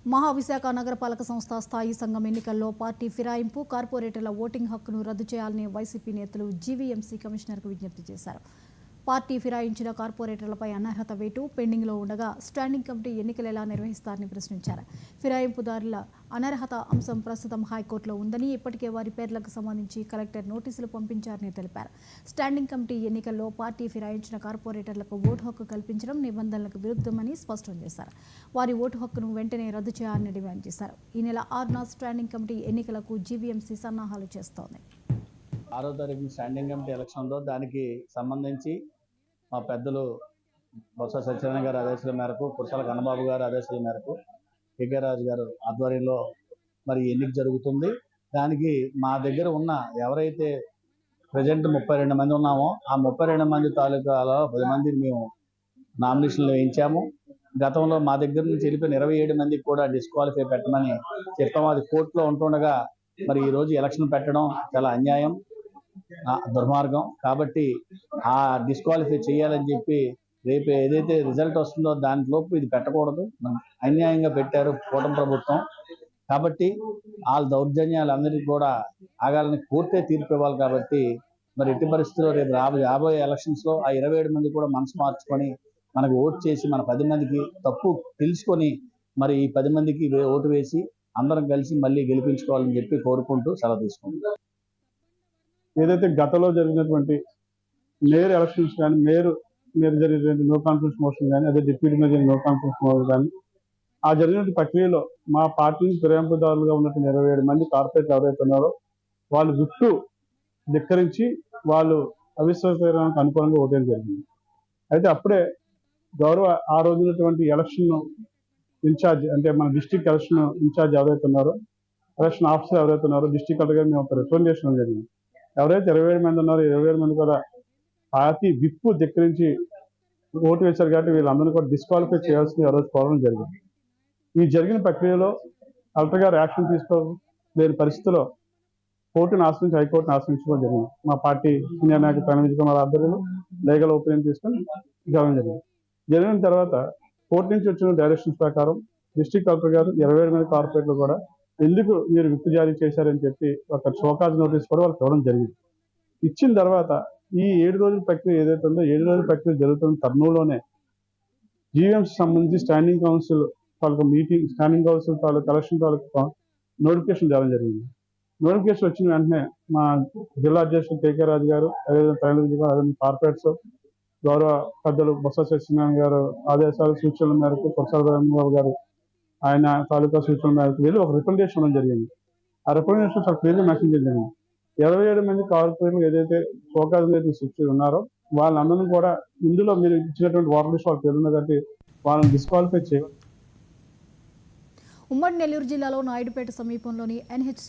మహావిశాఖ నగరపాలక సంస్థ స్థాయి సంఘం ఎన్నికల్లో పార్టీ ఫిరాయింపు, కార్పొరేటర్ల ఓటింగ్ హక్కును రద్దు చేయాలని వైసీపీ నేతలు జీవీఎంసీ కమిషనర్కు విజ్ఞప్తి చేశారు. పార్టీ ఫిరాయించిన కార్పొరేటర్లపై అనర్హత వేటు పెండింగ్లో ఉండగా స్టాండింగ్ కమిటీ ఎన్నికలు ఎలా నిర్వహిస్తారని ప్రశ్నించారు. ఫిరాయింపుదారుల అనర్హత అంశం ప్రస్తుతం హైకోర్టులో ఉందని, ఇప్పటికే వారి పేర్లకు సంబంధించి కలెక్టర్ నోటీసులు పంపించారని తెలిపారు. స్టాండింగ్ కమిటీ ఎన్నికల్లో పార్టీ ఫిరాయించిన కార్పొరేటర్లకు ఓటు హక్కు కల్పించడం నిబంధనలకు విరుద్ధమని స్పష్టం చేశారు. వారి ఓటు హక్కును వెంటనే రద్దు చేయాలని డిమాండ్ చేశారు. ఈ నెల 6న స్టాండింగ్ కమిటీ ఎన్నికలకు జీవీఎంసీ సన్నాహాలు చేస్తోంది. 6వ తారీఖు స్టాండింగ్ కమిటీ ఎలక్షన్లో దానికి సంబంధించి మా పెద్దలు బొత్స సత్యనారాయణ గారి ఆదేశాల మేరకు, కురసాల కన్నబాబు గారి ఆదేశాల మేరకు, కేకే రాజు గారు ఆధ్వర్యంలో మరి ఎన్నిక జరుగుతుంది. దానికి మా దగ్గర ఉన్న ఎవరైతే ప్రజెంట్ 32 మంది ఉన్నామో ఆ 32 మంది తాలూకాలో 10 మందికి మేము నామినేషన్లు వేయించాము. గతంలో మా దగ్గర నుంచి వెళ్ళిపోయిన 27 మందికి కూడా డిస్క్వాలిఫై పెట్టమని చెప్పాము. అది కోర్టులో ఉంటుండగా మరి ఈరోజు ఎలక్షన్ పెట్టడం చాలా అన్యాయం, దుర్మార్గం. కాబట్టి ఆ డిస్క్వాలిఫై చేయాలని చెప్పి రేపు ఏదైతే రిజల్ట్ వస్తుందో దాంట్లోపు ఇది పెట్టకూడదు, అన్యాయంగా పెట్టారు కూటమి ప్రభుత్వం. కాబట్టి వాళ్ళ దౌర్జన్యాలందరికీ కూడా ఆగాలని కోర్టే తీర్పు ఇవ్వాలి. కాబట్టి మరి ఎట్టి పరిస్థితుల్లో రేపు రాబోయే ఎలక్షన్స్లో ఆ 27 మంది కూడా మనసు మార్చుకొని మనకు ఓటు చేసి మన 10 మందికి తప్పు తెలుసుకొని మరి ఈ 10 మందికి ఓటు వేసి అందరం కలిసి మళ్ళీ గెలిపించుకోవాలని చెప్పి కోరుకుంటూ సెలవు తీసుకుంటాం. ఏదైతే గతంలో జరిగినటువంటి మేయర్ ఎలక్షన్స్ కానీ, మేయర్ జరిగినటువంటి నో కాన్ఫిడెన్స్ మోషన్ కానీ, అదే deputy mayor no confidence motion కానీ, ఆ జరిగిన ప్రక్రియలో మా పార్టీ ఫిరాయింపుదారులుగా ఉన్నటువంటి 27 మంది కార్పొరేట్లు ఎవరైతే ఉన్నారో వాళ్ళు గుట్టు ధిక్కరించి వాళ్ళు అవిశ్వాస తీర్మానానికి అనుకూలంగా ఓటేయడం జరిగింది. అయితే అప్పుడే గౌరవ ఆ రోజునటువంటి ఎలక్షన్ ఇన్ఛార్జ్, అంటే మన డిస్ట్రిక్ట్ ఎలక్షన్ ఇన్ఛార్జ్ ఎవరైతే ఉన్నారో, ఎలక్షన్ ఆఫీసర్ ఎవరైతే ఉన్నారో, డిస్ట్రిక్ట్ కలెక్టర్ మేము ఒక రికమెండేషన్ జరిగింది. ఎవరైతే 27 మంది ఉన్నారో 27 మంది కూడా పార్టీ విప్పు ధిక్కరించి ఓటు వేశారు. కాబట్టి వీళ్ళందరినీ కూడా డిస్క్వాలిఫై చేయాల్సింది ఆ రోజు కోరడం జరిగింది. ఈ జరిగిన ప్రక్రియలో కలెక్టర్ గారు యాక్షన్ తీసుకోలేని పరిస్థితిలో కోర్టును ఆశ్రయించి హైకోర్టును ఆశ్రయించడం జరిగింది. మా పార్టీ సీనియర్ నాయకుడు ప్రణవ్ విజయ్ కుమార్ ఆధ్వర్యంలో లీగల్ ఒపీనియన్ తీసుకొని జరగడం జరిగింది. జరిగిన తర్వాత కోర్టు నుంచి వచ్చిన డైరెక్షన్స్ ప్రకారం డిస్ట్రిక్ట్ కలెక్టర్ గారు 27 మంది కార్పొరేట్లు కూడా ఎందుకు మీరు విప్పు జారీ చేశారని చెప్పి ఒక షోకాజ్ నోటీస్ కూడా వాళ్ళకి ఇవ్వడం జరిగింది. ఇచ్చిన తర్వాత ఈ 7 రోజుల ప్రక్రియ ఏదైతే ఉందో 7 రోజుల ప్రక్రియ జరుగుతున్న తరుణంలోనే జీవీఎంసీ సంబంధించి స్టాండింగ్ కౌన్సిల్ తాలూకు మీటింగ్, స్టాండింగ్ కౌన్సిల్ తాలూకు ఎలక్షన్ తాలూకు నోటిఫికేషన్ జరగడం జరిగింది. నోటిఫికేషన్ వచ్చిన వెంటనే మా జిల్లా అధ్యక్షుడు కేకే రాజు గారు, అదేవిధంగా ప్రణవ్ విజయ్ కుమార్, అదేవిధంగా కార్పొరేట్స్ గౌరవ పెద్దలు బొత్స సత్యనారాయణ గారు ఆదేశాలు సూచనల మేరకు, కురసాల కన్నబాబు గారు ఆయన తాలూకా సూచనల మేరకు వెళ్ళి ఒక రికమెండేషన్ ఇవ్వడం జరిగింది. ఆ రికమెండేషన్ చాలా క్లియర్గా మెన్షన్ జరిగింది. 27 మంది కార్పొరేట్లు ఏదైతే షోకాజ్ నోటీస్ ఇచ్చి ఉన్నారో వాళ్ళందరినీ కూడా ఇందులో మీరు ఇచ్చినటువంటి వాటర్ లిస్ట్ వాళ్ళ పేరు ఉన్నదంటే వాళ్ళని డిస్క్వాలిఫై చేయాలి. ఉమ్మడి నెల్లూరు జిల్లాలో నాయుడుపేట సమీపంలోని NH